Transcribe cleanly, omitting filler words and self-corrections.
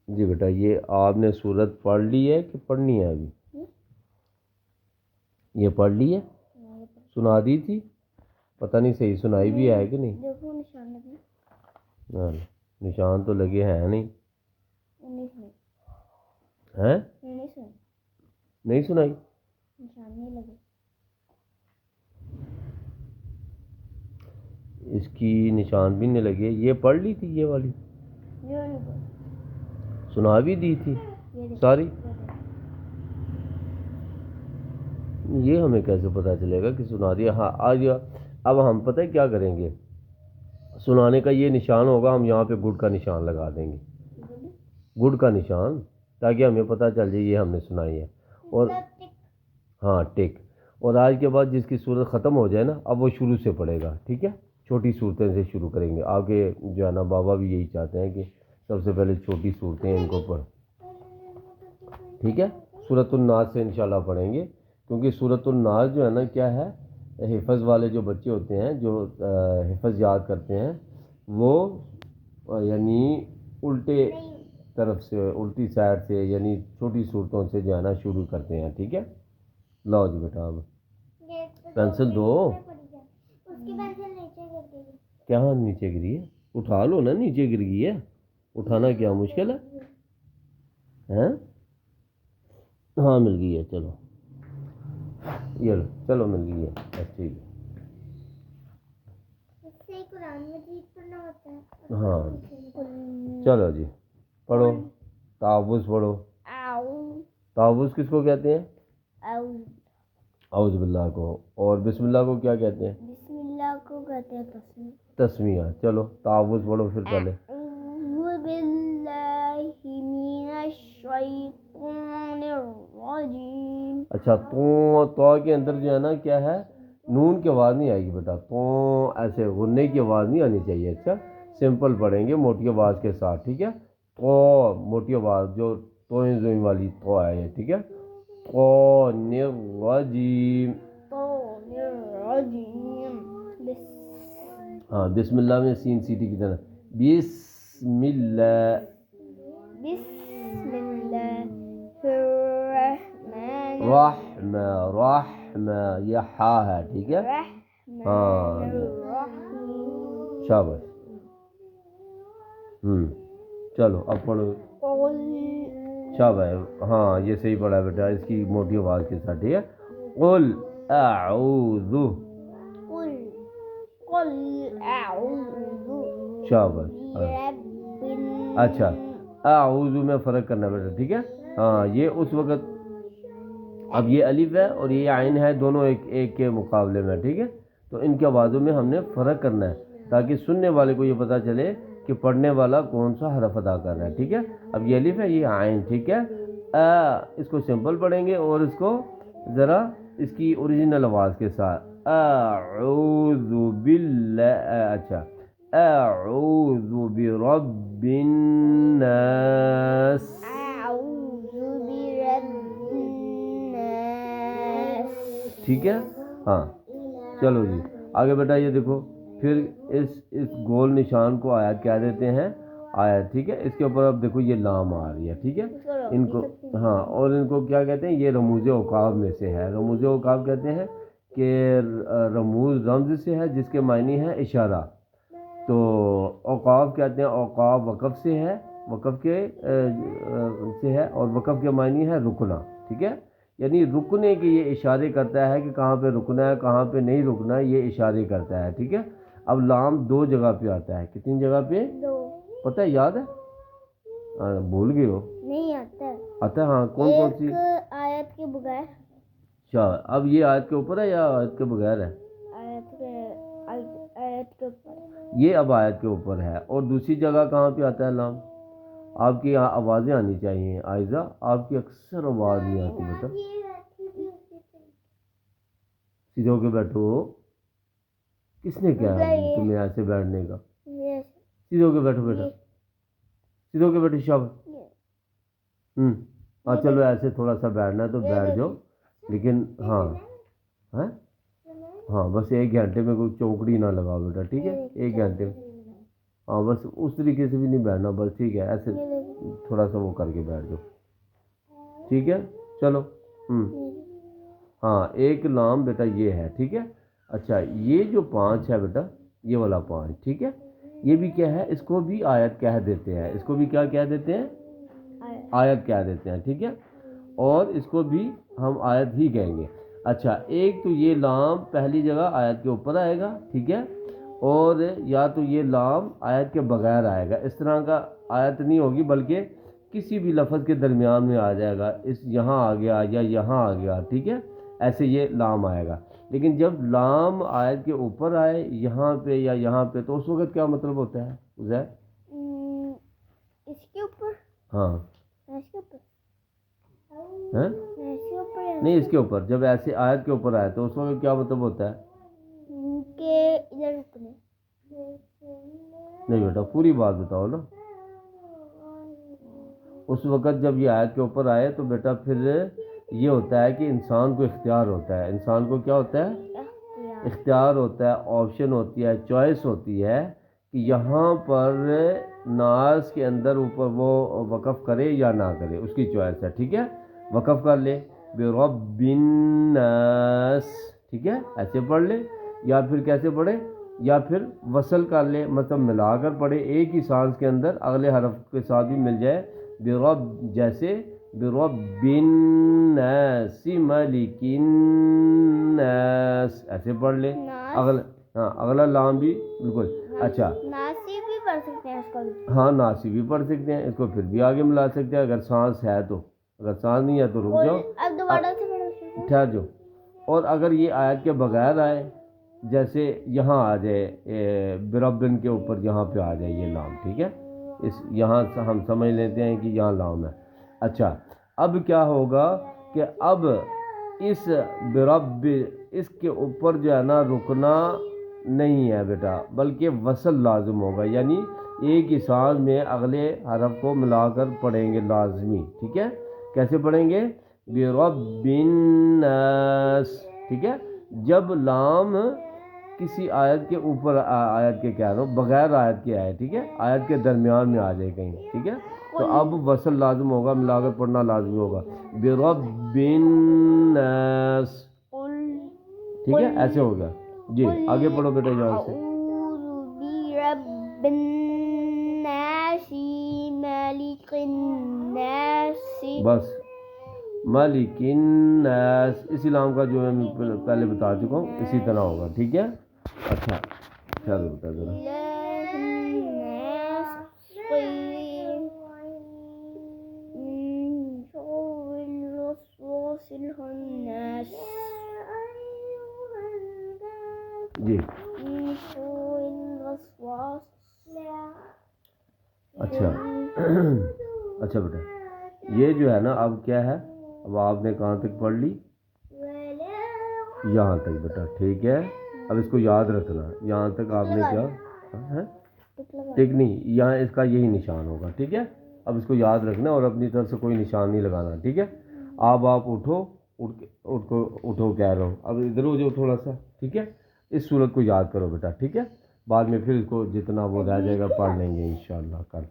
جی بیٹا، یہ آپ نے سورت پڑھ لی ہے کہ پڑھنی ہے ابھی؟ یہ پڑھ لی ہے؟ سنا دی تھی؟ پتہ نہیں صحیح سنائی بھی ہے کہ نہیں؟ ہاں، نشان تو لگے ہیں نہیں؟ ہیں؟ نہیں سنائی؟ اس کی نشان بھی نہیں لگے. یہ پڑھ لی تھی یہ والی؟ سنا بھی دی تھی ساری؟ یہ ہمیں کیسے پتہ چلے گا کہ سنا دیا؟ ہاں آج اب ہم پتہ ہے کیا کریں گے، سنانے کا یہ نشان ہوگا، ہم یہاں پہ گڈ کا نشان لگا دیں گے، گڈ کا نشان، تاکہ ہمیں پتہ چل جائے یہ ہم نے سنائی ہے. اور ہاں ٹک. اور آج کے بعد جس کی صورت ختم ہو جائے نا، اب وہ شروع سے پڑھے گا، ٹھیک ہے؟ چھوٹی صورتیں سے شروع کریں گے. آگے جو ہے نا بابا بھی یہی چاہتے ہیں کہ سب سے پہلے چھوٹی صورتیں ان کو پڑھ، ٹھیک ہے؟ سورۃ الناس سے انشاءاللہ پڑھیں گے، کیونکہ سورۃ الناس جو ہے نا کیا ہے، حفظ والے جو بچے ہوتے ہیں جو حفظ یاد کرتے ہیں، وہ یعنی الٹے طرف سے، الٹی سائڈ سے، یعنی چھوٹی صورتوں سے جو ہے نا شروع کرتے ہیں، ٹھیک ہے؟ لاؤ جی بیٹا، اب پینسل دو. کیا نیچے گری ہے؟ اٹھا لو نا، نیچے گر گئی ہے، اٹھانا کیا مشکل ہے؟ ہیں؟ ہاں مل گئی ہے، چلو یہ لو، چلو مل گئی ہے، بس ٹھیک ہے. ہاں چلو جی پڑھو، تعوذ پڑھو. تعوذ کس کو کہتے ہیں؟ اعوذ باللہ کو. اور بسم اللہ کو کیا کہتے ہیں؟ بسم اللہ کو کہتے ہیں تسمیہ. تسمیہ. چلو تعوذ پڑھو پھر پہلے. اعوذ باللہ من الشیطان الرجیم. اچھا، تو کے اندر جو ہے نا کیا ہے، نون کی آواز نہیں آئے گی بیٹا، تو ایسے غنے کی آواز نہیں آنی چاہیے. اچھا سمپل پڑھیں گے موٹی آواز کے ساتھ، ٹھیک ہے؟ تو موٹی آواز جو توئیں زوئیں والی تو ہے، ٹھیک ہے؟ تو الرجیم. ہاں بسم اللہ میں سین سیٹی کی طرح، بسم اللہ. بسم اللہ الرحمن رحمہ، رحمہ یہ ہا ہے، ٹھیک ہے؟ ہاں الرحیم. شاباش. چلو اب پڑھو. شاباش، ہاں یہ صحیح پڑھا بیٹا، اس کی موٹی آواز کے ساتھ، ٹھیک ہے؟ قل اعوذ. قل اعوذ شاباش. برب الناس. اچھا اعوذ میں فرق کرنا بیٹا، ٹھیک ہے؟ ہاں یہ اس وقت، اب یہ الف ہے اور یہ عین ہے، دونوں ایک کے مقابلے میں، ٹھیک ہے؟ تو ان کی آوازوں میں ہم نے فرق کرنا ہے تاکہ سننے والے کو یہ پتہ چلے کہ پڑھنے والا کون سا حرف ادا کر رہا ہے، ٹھیک ہے؟ اب یہ الف ہے، یہ عین، ٹھیک ہے؟ اس کو سمپل پڑھیں گے اور اس کو ذرا اس کی اوریجنل آواز کے ساتھ. اعوذ باللہ. اچھا اعوذ برب الناس. اعوذ برب الناس. ٹھیک ہے؟ ہاں چلو جی آگے بیٹا. یہ دیکھو پھر اس گول نشان کو آیت کیا دیتے ہیں؟ آیت، ٹھیک ہے؟ اس کے اوپر اب دیکھو یہ لام آ رہی ہے، ٹھیک ہے؟ ان کو ہاں، اور ان کو کیا کہتے ہیں؟ یہ رموز اوقاف میں سے ہے. رموز اوقاف کہتے ہیں کہ رموز رمز سے ہے جس کے معنی ہے اشارہ. تو اوقاف کہتے ہیں، اوقاف وقف سے ہے، وقف کے سے ہے، اور وقف کے معنی ہے رکنا، ٹھیک ہے؟ یعنی رکنے کے یہ اشارے کرتا ہے کہ کہاں پہ رکنا ہے، کہاں پہ نہیں رکنا ہے، یہ اشارے کرتا ہے، ٹھیک ہے؟ اب لام دو جگہ پہ آتا ہے. کتنی جگہ پہ؟ دو. پتہ ہے؟ یاد ہے؟ بھول گئے ہو؟ نہیں آتا. آتا ہے. ہاں کون کون سی؟ ایک آیت کے بغیر. اچھا اب یہ آیت کے اوپر ہے یا آیت کے بغیر ہے؟ آیت کے اوپر. یہ اب آیت کے اوپر ہے. اور دوسری جگہ کہاں پہ آتا ہے لام؟ آپ کی یہاں آوازیں آنی چاہیے عائزہ، آپ کی اکثر آواز نہیں آتی بیٹا. سیدھے ہو کے بیٹھو. کس نے کہا تمہیں ایسے بیٹھنے کا؟ سیدھے ہو کے بیٹھو بیٹا، سیدھے ہو کے بیٹھو. شاباش. ہاں چلو ایسے تھوڑا سا بیٹھنا ہے تو بیٹھ جاؤ، لیکن ہاں ہاں بس 1 گھنٹے میں کوئی چوکڑی نہ لگاؤ بیٹا، ٹھیک ہے؟ 1 گھنٹے میں ہاں بس اس طریقے سے بھی نہیں بیٹھنا، بس ٹھیک ہے، ایسے یہ دیکھو تھوڑا سا وہ کر کے بیٹھ جاؤ، ٹھیک ہے، چلو ہاں ایک لام بیٹا یہ ہے، ٹھیک ہے۔ اچھا یہ جو 5 ہے بیٹا، یہ والا 5، ٹھیک ہے، یہ بھی کیا ہے، اس کو بھی آیت کہہ دیتے ہیں، اس کو بھی کیا کہہ دیتے ہیں، آیت کہہ دیتے ہیں، ٹھیک ہے، اور اس کو بھی ہم آیت ہی کہیں گے۔ اچھا ایک تو یہ لام پہلی جگہ آیت کے اوپر آئے گا، ٹھیک ہے، اور یا تو یہ لام آیت کے بغیر آئے گا، اس طرح کا آیت نہیں ہوگی بلکہ کسی بھی لفظ کے درمیان میں آ جائے گا، اس یہاں آ گیا یا یہاں آ گیا، ٹھیک ہے، ایسے یہ لام آئے گا۔ لیکن جب لام آیت کے اوپر آئے یہاں پہ یا یہاں پہ، تو اس وقت کیا مطلب ہوتا ہے عزیر؟ اس کے اوپر، ہاں اس کے اوپر، ہیں؟ اس کے اوپر نہیں اس کے اوپر، جب ایسے آیت کے اوپر آئے تو اس وقت کیا مطلب ہوتا ہے؟ کہ ادھر رکنے، نہیں بیٹا پوری بات بتاؤ نا۔ اس وقت جب یہ آیت کے اوپر آئے تو بیٹا پھر یہ ہوتا ہے کہ انسان کو اختیار ہوتا ہے، انسان کو کیا ہوتا ہے، اختیار ہوتا ہے، آپشن ہوتی ہے، چوائس ہوتی ہے کہ یہاں پر ناس کے اندر اوپر وہ وقف کرے یا نہ کرے، اس کی چوائس ہے، ٹھیک ہے، وقف کر لے برب الناس، ٹھیک ہے، ایسے پڑھ لے، یا پھر کیسے پڑھے، یا پھر وصل کر لے، مطلب ملا کر پڑھے، ایک ہی سانس کے اندر اگلے حرف کے ساتھ بھی مل جائے، برب جیسے برب الناس ملک الناس، ایسے پڑھ لے، اگلا ہاں اگلا لام بھی بالکل اچھا، ناسی بھی پڑھ سکتے ہیں اس کو بھی، ہاں ناسی بھی پڑھ سکتے ہیں، اس کو پھر بھی آگے ملا سکتے ہیں اگر سانس ہے تو، اگر سانس نہیں ہے تو رک جاؤ، اب دوبارہ سے پڑھو، ٹھہر جاؤ۔ اور اگر یہ آیت کے بغیر آئے، جیسے یہاں آ جائے بربن کے اوپر یہاں پہ آ جائے یہ لام، ٹھیک ہے، اس یہاں سے ہم سمجھ لیتے ہیں کہ یہاں لام ہے۔ اچھا اب کیا ہوگا کہ اب اس برب اس کے اوپر جو ہے نا رکنا نہیں ہے بیٹا، بلکہ وصل لازم ہوگا، یعنی ایک ہی سانس میں اگلے حرف کو ملا کر پڑھیں گے لازمی، ٹھیک ہے، کیسے پڑھیں گے، برب الناس، ٹھیک ہے۔ جب لام کسی آیت کے اوپر آیت کے کہہ رہا ہوں، بغیر آیت کے آئے، ٹھیک ہے، آیت کے درمیان میں آ جائے کہیں، ٹھیک ہے، تو اب وصل لازم ہوگا، ملا کر پڑھنا لازمی ہوگا، برب الناس، ٹھیک ہے، ایسے ہوگا۔ جی آگے پڑھو بیٹا یہاں سے، اعوذ برب الناس ملک الناس، بس مالک الناس، اسی لام کا جو میں پہلے بتا چکا ہوں اسی طرح ہوگا، ٹھیک ہے۔ اچھا چلو بتا ذرا، الہ الناس، من شر الوسواس الخناس، جی من شر الوسواس، اچھا اچھا بیٹا یہ جو ہے نا اب کیا ہے، اب آپ نے کہاں تک پڑھ لی، یہاں تک بیٹا، ٹھیک ہے، اب اس کو یاد رکھنا، یہاں تک آپ نے کیا ہے، ٹھیک نہیں، یہاں اس کا یہی نشان ہوگا، ٹھیک ہے، اب اس کو یاد رکھنا اور اپنی طرف سے کوئی نشان نہیں لگانا، ٹھیک ہے۔ اب آپ اٹھو، اٹھو کہہ رہا ہوں، اب ادھر ہو جاؤ تھوڑا سا، ٹھیک ہے، اس صورت کو یاد کرو بیٹا، ٹھیک ہے، بعد میں پھر اس کو جتنا وہ رہ جائے گا پڑھ لیں گے انشاءاللہ کل۔